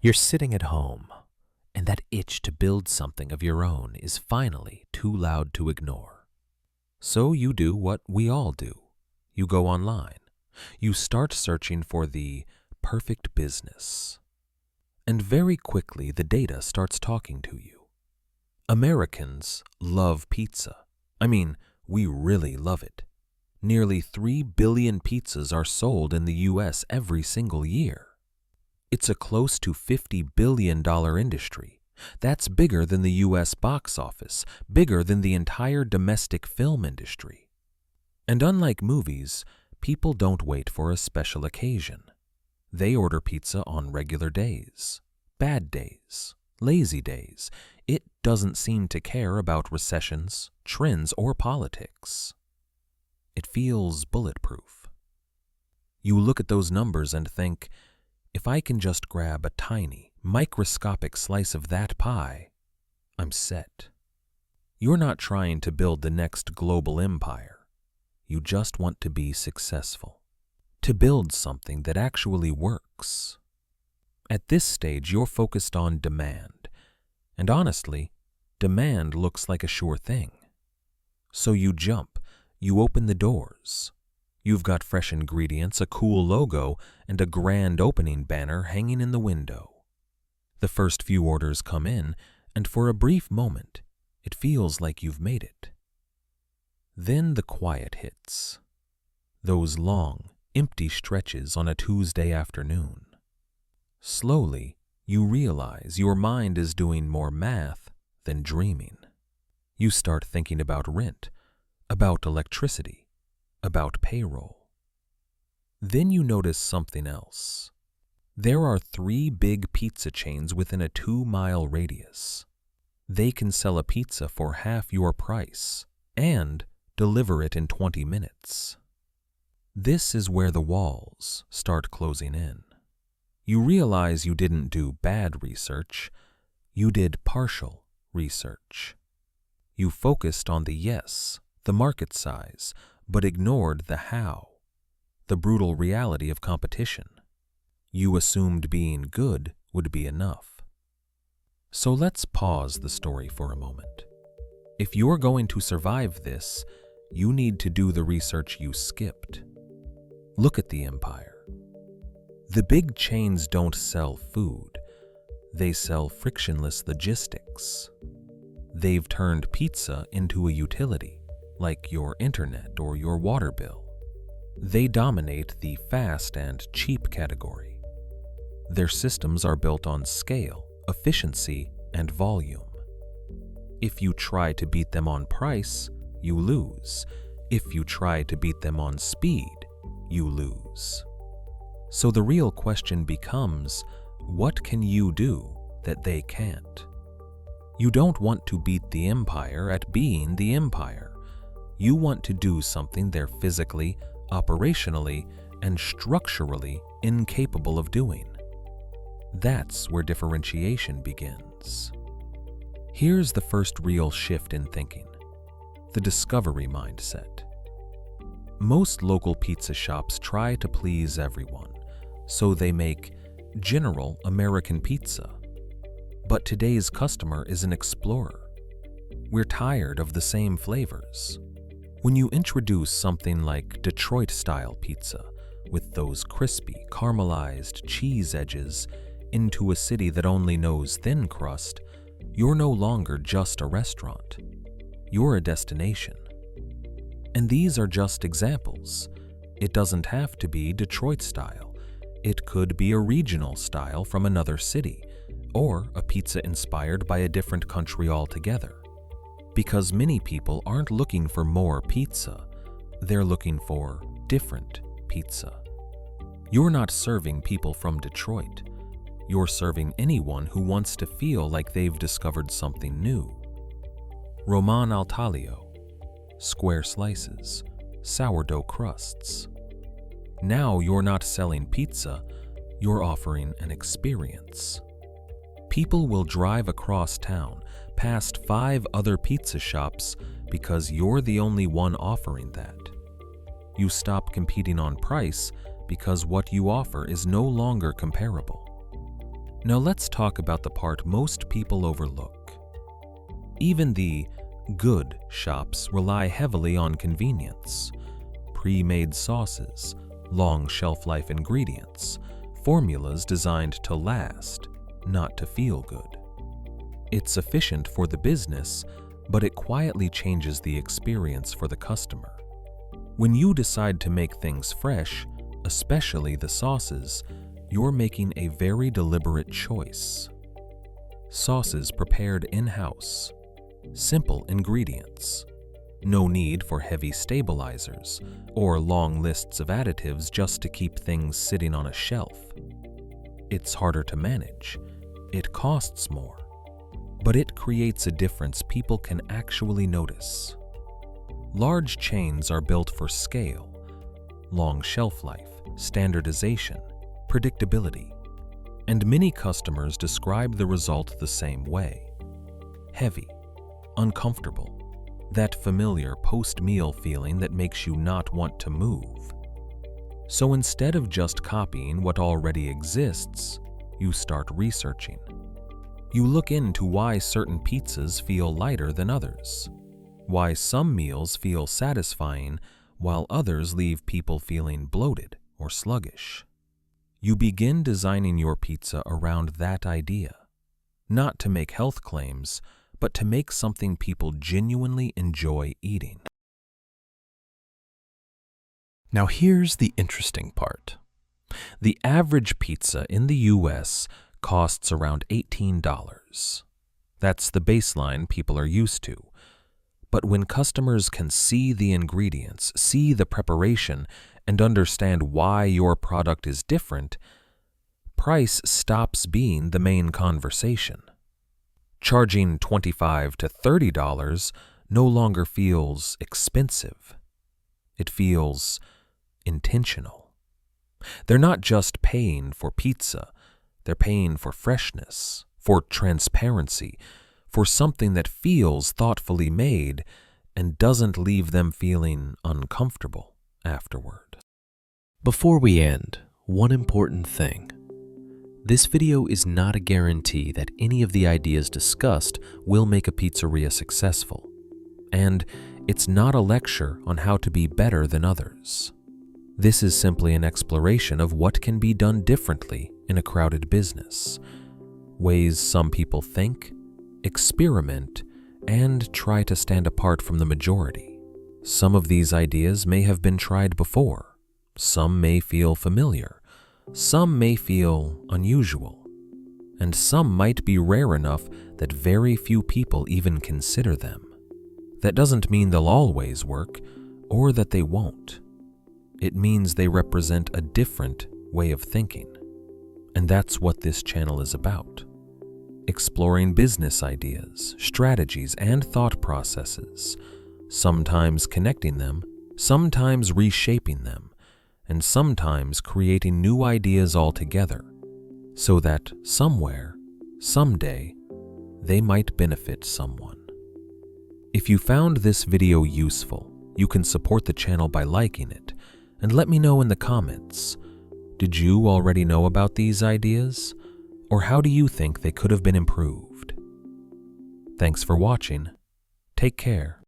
You're sitting at home, and that itch to build something of your own is finally too loud to ignore. So you do what we all do. You go online. You start searching for the perfect business. And very quickly the data starts talking to you. Americans love pizza. We really love it. Nearly 3 billion pizzas are sold in the US every single year. It's a close to $50 billion industry. That's bigger than the US box office, bigger than the entire domestic film industry. And unlike movies, people don't wait for a special occasion. They order pizza on regular days, bad days, lazy days. It doesn't seem to care about recessions, trends, or politics. It feels bulletproof. You look at those numbers and think, if I can just grab a tiny, microscopic slice of that pie, I'm set. You're not trying to build the next global empire. You just want to be successful, to build something that actually works. At this stage, you're focused on demand, and honestly, demand looks like a sure thing. So you jump, you open the doors. You've got fresh ingredients, a cool logo, and a grand opening banner hanging in the window. The first few orders come in, and for a brief moment, it feels like you've made it. Then the quiet hits. Those long, empty stretches on a Tuesday afternoon. Slowly, you realize your mind is doing more math than dreaming. You start thinking about rent, about electricity, about payroll. Then you notice something else. There are 3 big pizza chains within a 2-mile radius. They can sell a pizza for half your price and deliver it in 20 minutes. This is where the walls start closing in. You realize you didn't do bad research, you did partial research. You focused on the yes, the market size, but ignored the how, the brutal reality of competition. You assumed being good would be enough. So let's pause the story for a moment. If you're going to survive this, you need to do the research you skipped. Look at the empire. The big chains don't sell food. They sell frictionless logistics. They've turned pizza into a utility, like your internet or your water bill. They dominate the fast and cheap category. Their systems are built on scale, efficiency, and volume. If you try to beat them on price, you lose. If you try to beat them on speed, you lose. So the real question becomes, what can you do that they can't? You don't want to beat the empire at being the empire. You want to do something they're physically, operationally, and structurally incapable of doing. That's where differentiation begins. Here's the first real shift in thinking: the discovery mindset. Most local pizza shops try to please everyone, so they make general American pizza. But today's customer is an explorer. We're tired of the same flavors. When you introduce something like Detroit-style pizza with those crispy, caramelized cheese edges into a city that only knows thin crust, you're no longer just a restaurant. You're a destination. And these are just examples. It doesn't have to be Detroit style. It could be a regional style from another city, or a pizza inspired by a different country altogether. Because many people aren't looking for more pizza, they're looking for different pizza. You're not serving people from Detroit. You're serving anyone who wants to feel like they've discovered something new. Roman al taglio, square slices, sourdough crusts. Now you're not selling pizza, you're offering an experience. People will drive across town past 5 other pizza shops because you're the only one offering that. You stop competing on price because what you offer is no longer comparable. Now let's talk about the part most people overlook. Even the good shops rely heavily on convenience. Pre-made sauces, long shelf-life ingredients, formulas designed to last, not to feel good. It's efficient for the business, but it quietly changes the experience for the customer. When you decide to make things fresh, especially the sauces, you're making a very deliberate choice. Sauces prepared in-house, simple ingredients, no need for heavy stabilizers or long lists of additives just to keep things sitting on a shelf. It's harder to manage, it costs more, but it creates a difference people can actually notice. Large chains are built for scale, long shelf life, standardization, predictability, and many customers describe the result the same way. Heavy, uncomfortable, that familiar post-meal feeling that makes you not want to move. So instead of just copying what already exists, you start researching. You look into why certain pizzas feel lighter than others, why some meals feel satisfying while others leave people feeling bloated or sluggish. You begin designing your pizza around that idea, not to make health claims, but to make something people genuinely enjoy eating. Now here's the interesting part. The average pizza in the US costs around $18. That's the baseline people are used to. But when customers can see the ingredients, see the preparation, and understand why your product is different, price stops being the main conversation. Charging $25 to $30 no longer feels expensive. It feels intentional. They're not just paying for pizza, they're paying for freshness, for transparency, for something that feels thoughtfully made and doesn't leave them feeling uncomfortable afterward. Before we end, one important thing. This video is not a guarantee that any of the ideas discussed will make a pizzeria successful, and it's not a lecture on how to be better than others. This is simply an exploration of what can be done differently in a crowded business, ways some people think, experiment, and try to stand apart from the majority. Some of these ideas may have been tried before, some may feel familiar, some may feel unusual, and some might be rare enough that very few people even consider them. That doesn't mean they'll always work, or that they won't. It means they represent a different way of thinking. And that's what this channel is about. Exploring business ideas, strategies, and thought processes, sometimes connecting them, sometimes reshaping them, and sometimes creating new ideas altogether, so that somewhere, someday, they might benefit someone. If you found this video useful, you can support the channel by liking it, and let me know in the comments, did you already know about these ideas? Or how do you think they could have been improved? Thanks for watching. Take care.